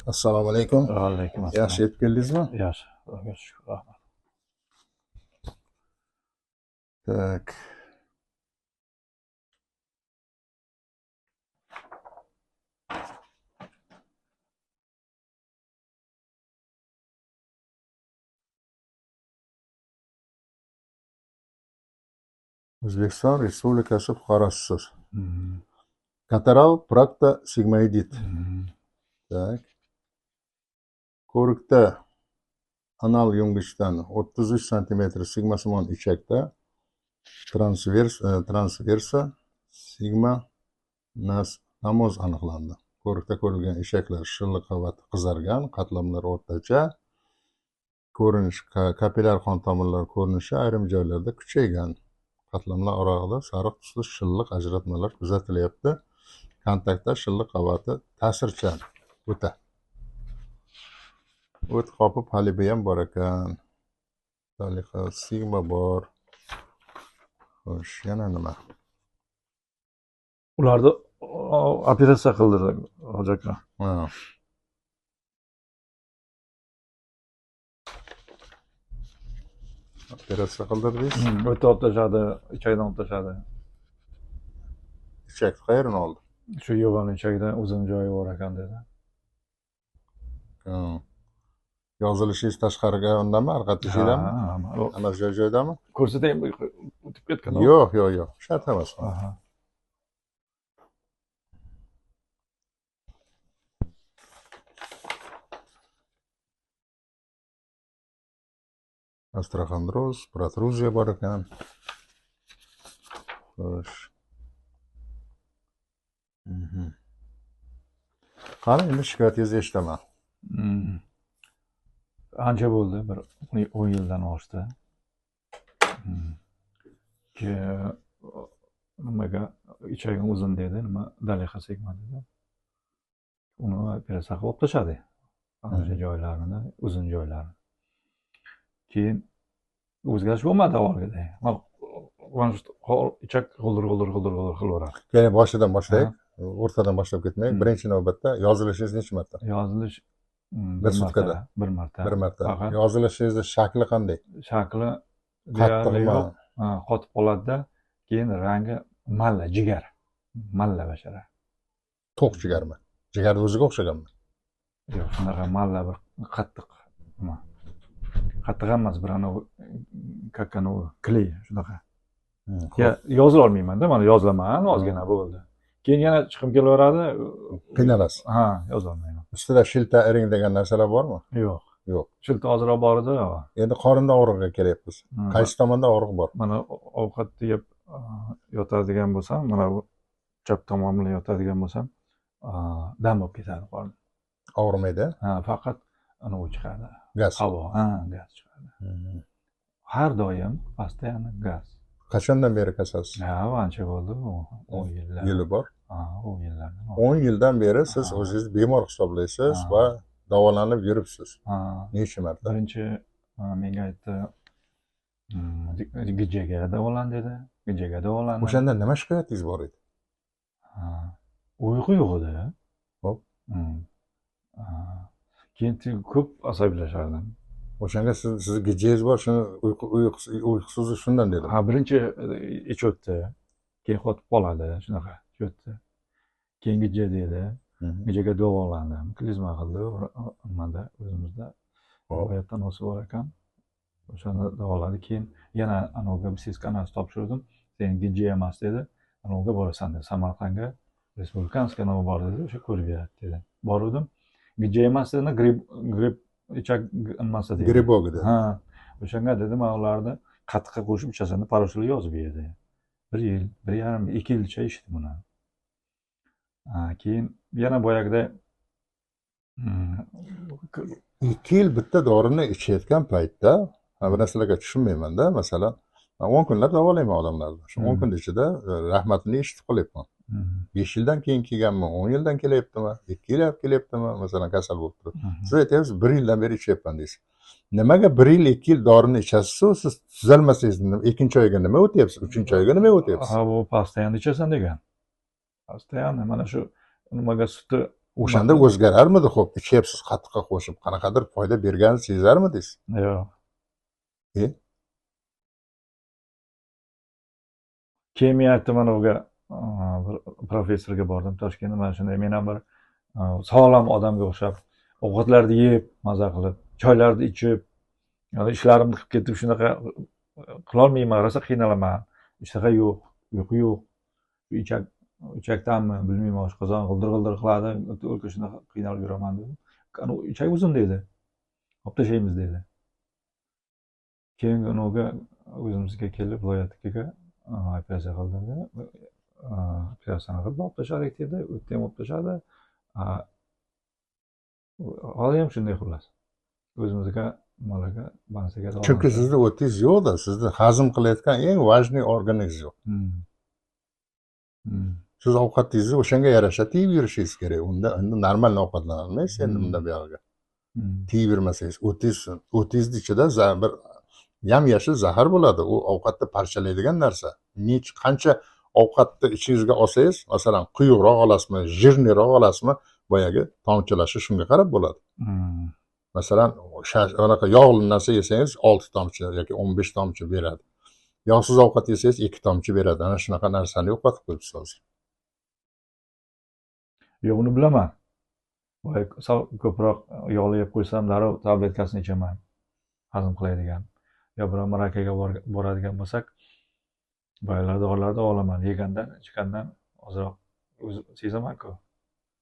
Assalomu alaykum. Alaykum Yaxshi assalom. yetib keldingizmi? Yaxshi, Xudoga shukr, rahmat. Tak. O'zbekiston Respublikasi fuqarosisiz. Kataral prakta sigmoidit. Tak. Ko'rikda anal yumgichdan 33 cm sigmasimon ichakda transversa sigma namoz aniqlandi. Ko'rikda ko'rilgan eshaklar shilliq qavati qizargan, qatlamlar o'rtacha, ko'rinish kapillyar qon tomirlari ko'rinishi ayrim joylarda kuchaygan. Qatlamlar oralida sariq tusli shilliq ajratmalar kuzatilyapti. Kontaktda shilliq qavati ta'sirchan. O't qopib halibi ham bor ekan. Taliqa sigma bor. Xo'sh, yana nima? Ularni operatsiya qildilar, hoji aka. Ha. Operatsiya qildirdingiz? O'tni olib tashladi, ichakdan olib tashladi. Ichak qayerdan oldi? Shu yo'g'on ichakda uzun joyi bor ekan dedi. Yozilishingiz tashqariga undami? Orqa teshikdami? Hammasi joy-joyidami? Ko'rsataymi? O'tib ketgan. Yo'q. Shart emas. Astroxondroz, protruziya bor ekan. Xo'sh. Qani, endi shikoyatingizni eshitaman. Ancha bo'ldi, bir 10 yildan oshdi. Nimaga ichagim uzun dedi, nima daliqa sigma dedi. Uni operatsiya qilib tashladi. Ancha joylarini, uzun joylarini. Keyin o'zgarish bo'lmadi avvalgidek. Ichak g'uldir qilaveradi. Keyin boshidan boshlaylik. O'rtadan boshlab ketmaylik. Birinchi navbatda yozilishingiz necha marta? Yozilish bir sutkada bir marta. Bir marta. Yozilishingizni shakli qanday? Shakli qattiqmi? Qotib qoladi-da, keyin rangi malla, jigar. Malla bashara. To'q jigarmi? Jigarni o'ziga o'xshaganmi? Yo'q, shunaqa malla bir qattiq. Qattiq emas, bir anavi kakkani kley shunaqa. Yozila olmayman-da, mana yozaman, ozgina bo'ldi. Keyin yana chiqib kelaveradi. Qiynalasiz. Ha, yozolmayman. Ustida shilta, iring degan narsalar bormi? Yo'q. Yo'q. Shilta ozroq bor edi. Endi qorinda og'riqqa kelyapmiz. Qaysi tomonda og'riq bor? Mana ovqat yeb yotadigan bo'lsam, mana bu chap tomon bilan yotadigan bo'lsam, dam bo'lib ketadi qorin. Og'rimaydi? Ha, faqat anavi chiqadi. Gaz. Havo, gaz chiqadi. Har doim постоянно gaz. Qachondan beri kasalsiz? Ancha bo'ldi, 10 yillar. Yili bor? 10 yillardan. 10 yildan beri siz o'zingizni bemor hisoblaysiz va davolanib yuribsiz. Necha marta? Birinchi menga aytdi, gijjaga davolan dedi. Gijjaga davolandim. O'shanda nima shikoyatingiz bor edi? Uyqu yo'q edi. Xo'p. Keyin ko'p asabiylashardim. O'shanga sizni gijjangiz bor, shuni uyqusiz shundan dedim. Birinchi ich o'tdi. Keyin qotib qoladi, shunaqa o'tdi. Keyin gijja dedi. Gijjaga davolandim. Klizma qildi, nimada o'zimizda. Ro'yxatdan o'sib bor ekan. O'shani davoladi. Keyin yana anaviga siskanasi topshirdim. Sen gijja emas dedi. Anaviga borasan dedi. Samarqandga respublikanskiy anavi bor dedi. O'sha ko'rib beradi dedi. Bordim. Gijja emas dedi, grip ichak nimasi dedi. Gribog dedi. O'shanga dedim, men ularni qatiqqa qo'shib ichasan, paroshli yozib berdi. 1 yil, 1,5 yil, 2 yilcha ichdim buni. Keyin yana boyagida 2 yil bitta dorini ichayotgan paytda, bu narsalarga tushunmayman-da, masalan, 10 kunlab davolayman odamlarni. Shu 10 kun ichida rahmatini eshitib qolyapman. 5 yildan keyin kelganmi, 10 yildan kelyaptimi, 2 yil kelyaptimi, masalan, kasal bo'lib turib. Siz aytyapsiz 1 yildan beri ichyapman deysiz. Nimaga 1 yil, 2 yil dorini ichasiz-ku, siz tuzalmasangiz, ikkinchi oyga nima o'tyapsiz, uchinchi oyga nima o'tyapsiz? Bu постоянно ichasan degan. Постоянно mana shu nimaga sutni o'shanda o'zgararmidi? Xo'p, ichyapsiz qatiqqa qo'shib, qanaqadir foyda berganini sezarmidingiz? Yo'q. E? Keyin men aytdim manaviga bir professorga bordim Toshkentda, mana shunday men ham bir sog'lom odamga o'xshab ovqatlarni yeb, maza qilib, choylarni ichib, ishlarimni qilib ketib shunaqa qilolmayman, rosa qiynalaman. Ishtaha yo'q, uyqu yo'q. Ichakdanmi, bilmayman, oshqozon g'ildir-g'ildir qiladi, o'lka shunaqa qiynalib yuraman dedim. Qani ichak uzun dedi. Olib tashlaymiz dedi. Keyin unaga o'zimizga kelib, viloyatga operatsiya qildirdi. Operatsiyani qilib olib tashladik dedi, o'tda ham olib tashladi. Hozir ham shunday xullas. O'zimizga nimalarga bansaga Chunki sizda o'tingiz yo'qda, sizni hazm qilayotgan eng важный organingiz yo'q. Siz ovqatingizni o'shanga yarasha tiyib yurishingiz kerak. Unda normal ovqatlanolmaysiz endi bundan buyog'iga. Tiyib yurmasangiz, o'tingizni ichida bir yam-yashil zahar bo'ladi. U ovqatni parchalaydigan narsa. Qancha ovqatni ichingizga olsangiz, masalan, quyuqroq olasizmi, jirniroq olasizmi, boyagi tomchilashi shunga qarab bo'ladi. Masalan, anaqa yog'li narsa yesangiz 6 tomchi yoki 15 tomchi beradi. Yog'siz ovqat yesangiz 2 tomchi beradi. Ana shunaqa narsani yo'qotib qo'yibsiz hozir. Yo'q, uni bilaman. Boy ko'proq yog'li yeb qo'ysam, darrov tabletkasini ichaman. Hazm qiladigan. Yo biror marakaga boradigan bo'lsak, boylar dorilarni olaman. Yegandan, ichgandan ozroq o'zim sezaman-ku.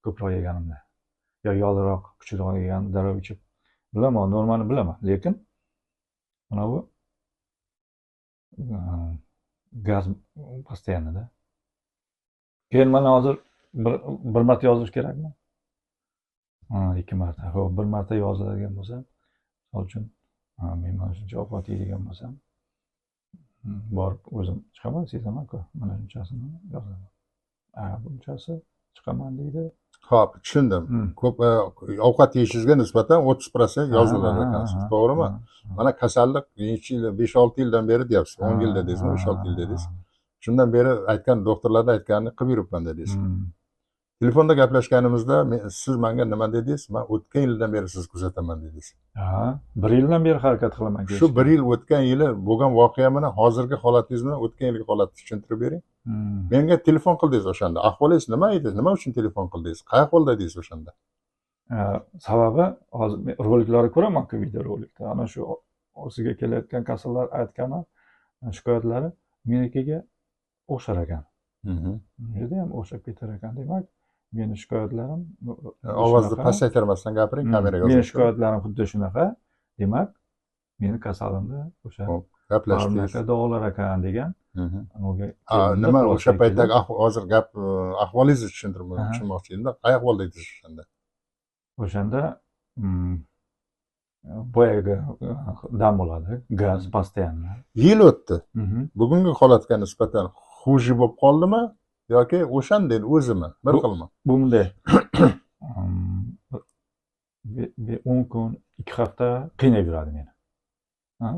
Ko'proq yeganimda. Yo yog'liroq, kuchliroq yegan darrov ichib bilaman, normani bilaman. Lekin mana bu gaz постоянно-da. Keyin mana hozir bir marta yozish kerakmi? 2 marta. Xo'p, 1 marta yoziladigan bo'lsa, misol uchun men mana shuncha ovqat yeydigan bo'lsam, borib o'zim chiqaman, sezaman-ku. Mana shunchasini yozaman. Bunchasi chiqaman deydi. Xo'p, tushundim. Ko'p ovqat yeyishingizga nisbatan 30% yozilar ekan, to'g'rimi? Mana kasallik necha yil, 5-6 yildan beri deyapsiz. 10 yil dedingizmi, 5-6 yil dedingiz. Shundan beri aytgan doktorlarning aytganini qilib yuribman dedingiz. Telefonda gaplashganimizda siz menga nima dedingiz? Men o'tgan yildan beri sizni kuzataman dedingiz. 1 yildan beri harakat qilaman. Shu 1 yil o'tgan yili bo'lgan voqea bilan hozirgi holatingiz bilan o'tgan yilgi holatni tushuntirib bering. Menga telefon qildingiz o'shanda. Ahvolingiz nima edi? Nima uchun telefon qildingiz? Qay ahvolda edingiz o'shanda? Sababi hozir men roliklarni ko'raman-ku, video rolikda. Ana shu o'ziga kelayotgan kasallar aytgani shikoyatlari menikiga o'xshar ekan. Juda ham o'xshab ketar ekan. Demak, meni shikoyatlarim ovozni pasaytirmasdan gapiring, kameraga meni shikoyatlarim xuddi shunaqa. Demak, meni kasalimni o'sha gaplashdingiz, davolar ekan degan. Nima o'sha paytdagi hozir gap ahvolingizni tushunmoqchi edim. Qay ahvolda edingiz o'shanda? O'shanda boyagi dam bo'ladi, gaz постоянно. Yil o'tdi. Bugungi holatga nisbatan xushi bo'lib qoldimi yoki o'shanday o'zimi bir xilmi? Bunday 10 kun, 2 hafta qiynab yuradi meni.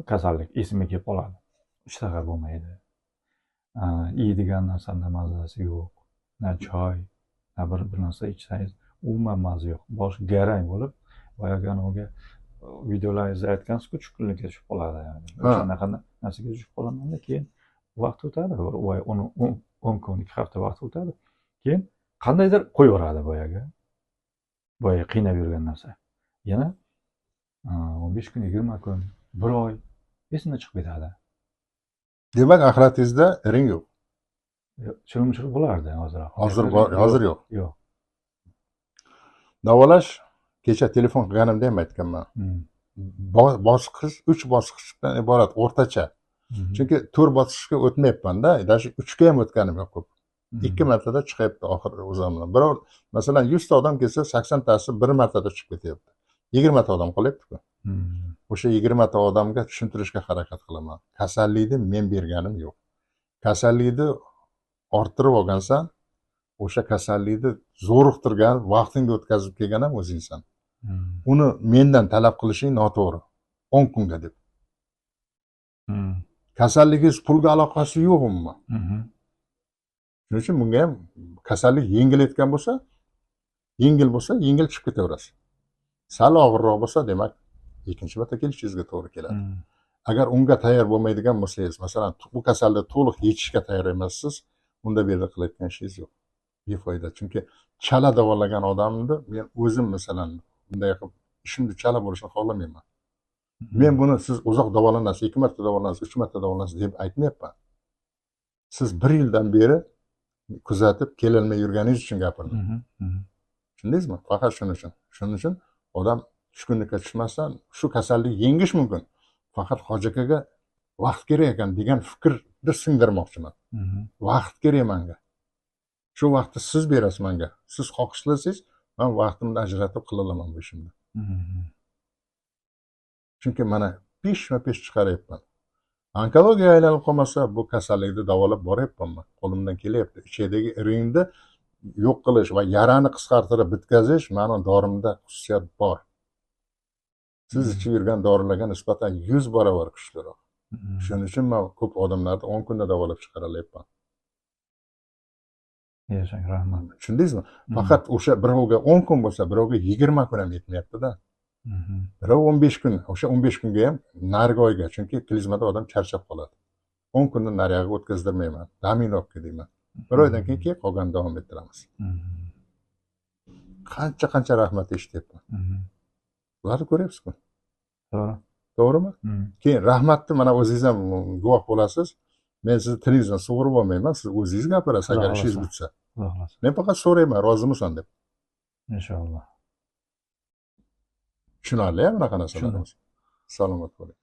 Kasallik esimga kelib qoladi. Ishtaha bo'lmaydi. Yeydigan narsamda mazasi yo'q. Na choy, na bir narsa ichsangiz umuman maza yo'q. Bosh garang bo'lib, boyagi anaviga videolaringizda aytgansiz-ku, tushkunlikka tushib qoladi yani. O'shanaqa narsaga tushib qolamanda keyin vaqt o'tadi. 10 kun, 2 hafta vaqt o'tadi. Keyin qandaydir qo'yaveradi boyagi qiynab yurgan narsa. Yana 15 kun, 20 kun, 1 oy esimdan chiqib ketadi. Demak, axiratingizda iring yo'q. Shirin bo'lardi hozir. Hozir yo'q. Yo'q. Davolash kecha telefon qilganimda ham aytganman. Bosqich 3 bosqichdan iborat o'rtacha. Chunki 4 bosqichga o'tmayapman-da, даже 3 ga ham o'tganim yo'q ko'p. 2 martada chiqyapti oxir o'zimdan. Biror masalan 100 ta odam kelsa 80 tasi 1 martada chiqib ketyapti. 20 ta odam qolyapti-ku. O'sha 20 ta odamga tushuntirishga harakat qilaman. Kasallikni men berganim yo'q. Kasallikni orttirib olgansan, o'sha kasallikni zo'riqtirgan, vaqtingni o'tkazib kelgan ham o'zingsan. Uni mendan talab qilishing noto'g'ri. 10 kunga deb. Kasalligingiz pulga aloqasi yo'q umuman. Shuning uchun bunga ham kasallik yengilayotgan bo'lsa, yengil bo'lsa yengil chiqib ketaverasiz. Sal og'irroq bo'lsa demak ikkinchi marta kelishingizga to'g'ri keladi. Agar unga tayyor bo'lmaydigan bo'lsangiz, masalan bu kasallikni to'liq yechishga tayyor emassiz, unda bu yerda qilayotgan ishingiz yo'q, befoyda. Chunki chala davolagan odamni men o'zim masalan bunday qilib ishimni chala bo'lishini xohlamayman. Men buni siz uzoq davolanasiz, 2 marta davolanasiz, 3 marta davolanasiz deb aytmayapman. Siz 1 yildan beri kuzatib kelolmay yurganingiz uchun gapirdim. Tushundingizmi? Faqat shuning uchun. Shuning uchun odam tushkunlikka tushmasdan shu kasallikni yengish mumkin. Faqat Hoji akaga vaqt kerak ekan degan fikrni singdirmoqchiman. Vaqt kerak menga. Shu vaqtni siz berasiz menga. Siz xohishlasangiz, men vaqtimni ajratib qila olaman bu ishimni. Chunki mana peshma-pesh chiqaryapman. Onkologiya aylanib qolmasa, bu kasallikni davolab boryapman. Qo'limdan kelyapti. Ichidagi iringni yo'q qilish va yarani qisqartirib bitkazish meni dorimda xususiyat bor. Siz ichib yurgan dorilarga nisbatan 100 barobar kuchliroq. Shuning uchun men ko'p odamlarni 10 kunda davolab chiqara olyapman. Yashang, rahmat. Tushundingizmi? Faqat o'sha birovga 10 kun bo'lsa, birovga 20 kun ham yetmayapti-da. Birov 15 kun, o'sha 15 kunga ham narigi oyga, chunki klizmada odam charchab qoladi. 10 kunni nariyog'iga o'tkazdirmayman. Daminokka deyman. Bir oydan keyin qolgan davom ettiramiz. Qancha rahmat eshityapman. Bularni ko'ryapsiz-ku. To'g'ri. To'g'rimi? Keyin rahmatni mana o'zingiz ham guvoh bo'lasiz. Men sizni tilingizdan sug'urib olmayman, siz o'zingiz gapirasiz agar ishingiz bitsa. Men faqat so'rayman, rozimisan deb. Inshaalloh. Tushunarli-a bunaqa narsalarimiz. Salomat bo'ling.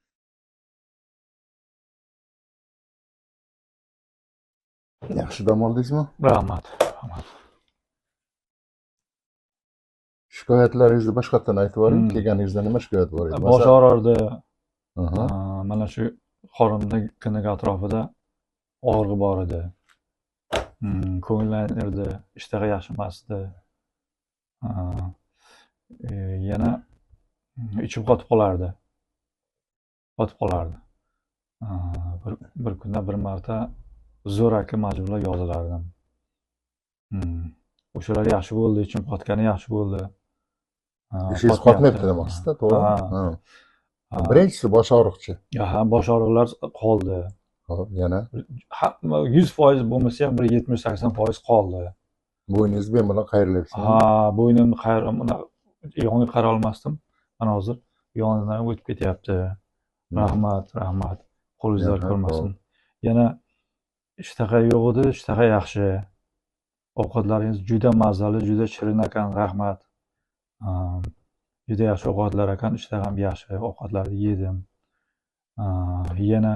Yaxshi dam oldingizmi? Rahmat. Shikoyatlaringizni boshqatdan aytib yuboring. Kelganingizda nima shikoyat bor edi? Bosh og'rardi. Mana shu qorinda kiniga atrofida og'riq bor edi. Ko'ngillanardi, ishtaha yaxshi emasdi. Yana ichib qotib qolardi. Bir kunda bir marta zo'raki majburlab yozilardim. O'shalar yaxshi bo'ldi, ichim qotgani yaxshi bo'ldi. Ishingiz qotmayapti demoqchisiz-da, to'g'rimi? Birinchisi bosh og'riqchi. Ha, bosh og'riqlar qoldi. Hop, yana 100% bo'lmasa ham bir 70-80% qoldi. Bo'yningizni bemalol qayrilyapsiz. Ha, bo'ynimni yonga qara olmasdim. Mana hozir yonidan o'tib ketyapti. Rahmat. Qo'lingizlar ko'rmasin. Yana ishtaha yo'q edi, ishtaha yaxshi. Ovqatlaringiz juda mazali, juda shirin ekan, rahmat. Juda yaxshi ovqatlar ekan, ishtaham yaxshi, ovqatlarni yedim. Yana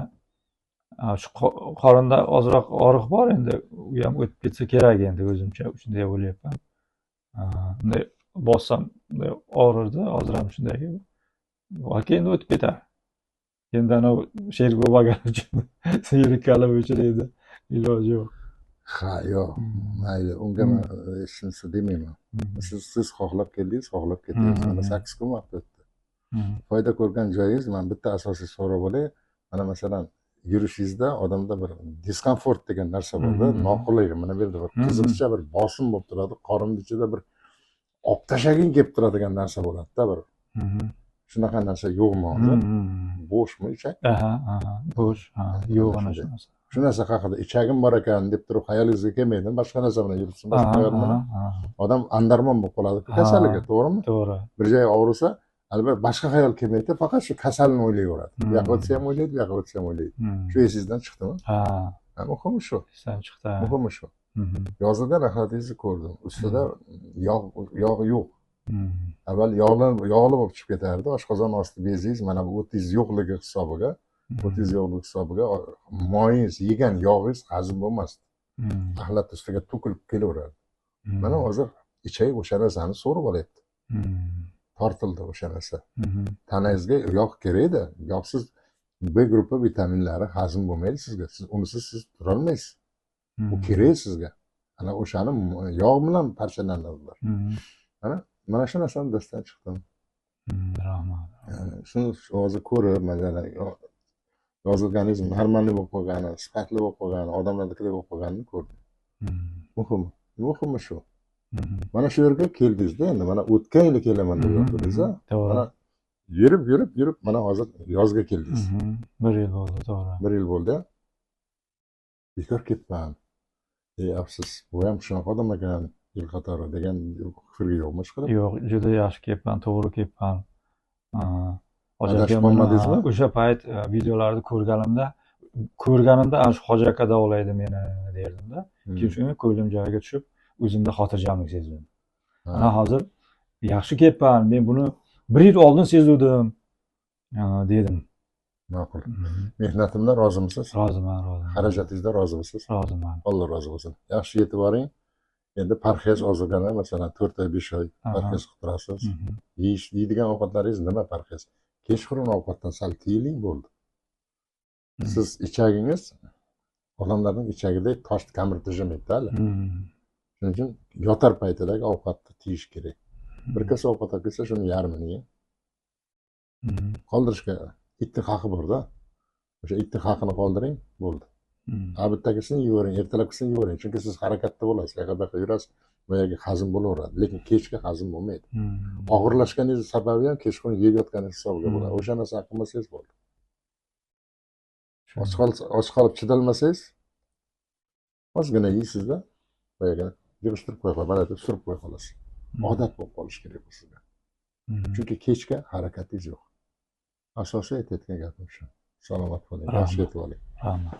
shu qorinda ozroq og'riq bor endi, u ham o'tib ketsa kerak endi o'zimcha shunday o'ylayapman. Bunday bossam og'rirdi, hozir ham shunday. Keyin o'tib ketar. Endi ana sherik bo'lmagan uchun yirikalib o'chiraydi. Iloji yo'q. Ha, yo'q. Mayli, unga men shunisi demayman. Siz xohlab keldingiz, xohlab ketyapsiz. Mana 8 kun vaqt o'tdi. Foyda ko'rgan joyingiz, men bitta asosiy so'rab olay. Mana masalan, yurishingizda odamda bir diskomfort degan narsa bor-da, noqulay. Mana bu yerda bir qiziqcha bir bosim bo'lib turadi, qorin ichida bir olib tashlaging kelib turadigan narsa bo'ladi-da bir. Shunaqa narsa yo'qmi hozir? Bo'shmi ichak? Bo'sh. Yo'q ana shu narsa. Shu narsa haqida ichagim bor ekan deb turib hayolingizga kelmaydi. Boshqa narsa bilan yuribsiz, boshqa hayol bilan. Odam andarmon bo'lib qoladi kasallikka, to'g'rimi? To'g'ri. Bir joy og'risa, albatta boshqa hayol kelmaydi, faqat shu kasalni o'ylayveradi. Bu yoqqa o'tsa ham o'ylaydi, bu yoqqa o'tsa ham o'ylaydi. Shu esingizdan chiqdimi? Muhimi shu. Esdan chiqdi. Muhimi shu. Yozilgan ro'yxatingizni ko'rdim. Ustida yog' yo'q. Avval yog'li bo'lib chiqib ketardi. Oshqozon osti bezingiz mana bu 30 yo'qligi hisobiga, 30 yo'qligi hisobiga moyingiz, yegan yog'ingiz hazm bo'lmasdi. Axlat ustiga to'kilib kelaveradi. Mana hozir ichak o'sha narsani so'rib olyapti. Tortildi o'sha narsa. Tanangizga yog' kerak-da. Yog'siz B gruppa vitaminlari hazm bo'lmaydi sizga. Siz tura olmaysiz. Bu kerak sizga. Ana o'shani yog' bilan parchalanadilar. Mana shu narsani dastan chiqdim. Rahmat. Shuni hozir ko'rib, masalan, yozilganingiz normalniy bo'lib qolgani, sifatli bo'lib qolgani, odamlardagidek bo'lib qolganini ko'rdim. Muhimi shu. Mana shu yerga keldingizda endi mana o'tgan yili kelaman deb yotdingiz a. To'g'ri. Mana yurib mana hozir yozga keldingiz. 1 yil bo'ldi, to'g'ri. 1 yil bo'ldi. Bekor ketman. Afsus, bu ham shunaqa odam ekan yil qatori degan fikrga yo'qmi chiqadi? Yo'q, juda yaxshi kelibman, to'g'ri kelibman. Adashib qolmadingizmi? O'sha payt videolarni ko'rganimda ana shu Hoji aka davolaydi meni derdimda. Keyin ko'nglim joyiga tushib, o'zimda xotirjamlik sezdim. Ana hozir yaxshi kelibman. Men buni 1 yil oldin sezuvdim, dedim. Ma'qul. Mehnatimdan rozimisiz? Roziman. Xarajatingizdan rozimisiz? Roziman. Alloh rozi bo'lsin. Yaxshi yetib boring. Endi parhez ozgina, masalan 4 oy, 5 oy parhez qilib turasiz. Yeydigan ovqatlaringiz nima parhez? Kechqurun ovqatdan sal tiyiling bo'ldi. Siz ichagingiz odamlarning ichagidek tosh kamirtishmaydi hali. Shuning uchun yotar paytidagi ovqatni tiyish kerak. Bir kasa ovqat olib kelsa, shuni yarmini yeng. Qoldirishga itning haqi bor-da. O'sha itning haqini qoldiring, bo'ldi. Bittagisini yeyvering, ertalabkisini yeyvering. Chunki siz harakatda bo'lasiz, yoqqa yurasiz, boyagi hazm bo'laveradi. Lekin kechki hazm bo'lmaydi. Og'irlashganingiz sababi ham kechqurun yeb yotganingiz hisobiga bo'ladi. O'sha narsani qilmasangiz bo'ldi. Och qolib chidolmasangiz, ozgina yeysizda, boyagi yig'ishtirib qo'ya qolasiz, mana deb surib qo'ya qolasiz. Odat bo'lib qolish kerak bu sizga. Chunki kechga harakatingiz yo'q. Asosiy aytayotgan gapim shu. Salomat bo'ling, yaxshi yetib oling. Rahmat.